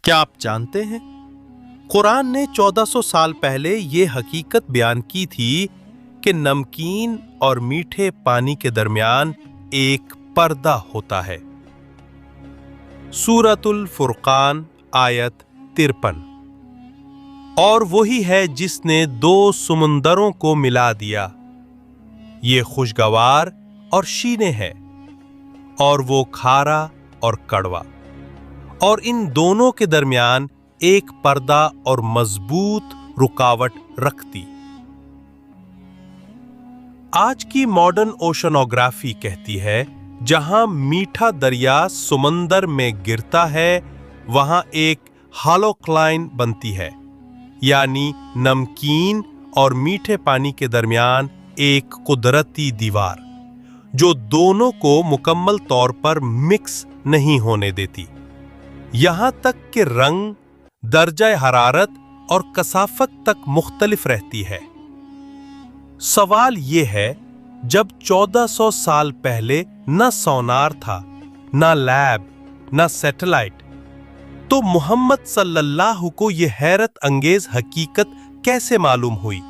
کیا آپ جانتے ہیں قرآن نے 1400 سال پہلے یہ حقیقت بیان کی تھی کہ نمکین اور میٹھے پانی کے درمیان ایک پردہ ہوتا ہے۔ سورۃ الفرقان آیت 53۔ اور وہی ہے جس نے دو سمندروں کو ملا دیا، یہ خوشگوار اور شیریں ہے، اور وہ کھارا اور کڑوا، اور ان دونوں کے درمیان ایک پردہ اور مضبوط رکاوٹ رکھتی۔ آج کی ماڈرن اوشنوگرافی کہتی ہے جہاں میٹھا دریا سمندر میں گرتا ہے وہاں ایک ہالوکلائن بنتی ہے، یعنی نمکین اور میٹھے پانی کے درمیان ایک قدرتی دیوار جو دونوں کو مکمل طور پر مکس نہیں ہونے دیتی، یہاں تک کہ رنگ، درجہ حرارت اور کثافت تک مختلف رہتی ہے۔ سوال یہ ہے، جب 1400 سال پہلے نہ سونار تھا، نہ لیب، نہ سیٹلائٹ، تو محمد صلی اللہ کو یہ حیرت انگیز حقیقت کیسے معلوم ہوئی؟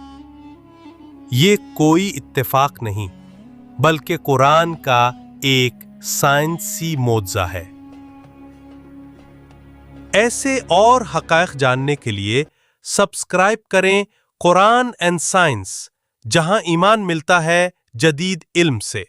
یہ کوئی اتفاق نہیں، بلکہ قرآن کا ایک سائنسی معجزہ ہے۔ ایسے اور حقائق جاننے کے لیے سبسکرائب کریں قرآن اینڈ سائنس، جہاں ایمان ملتا ہے جدید علم سے۔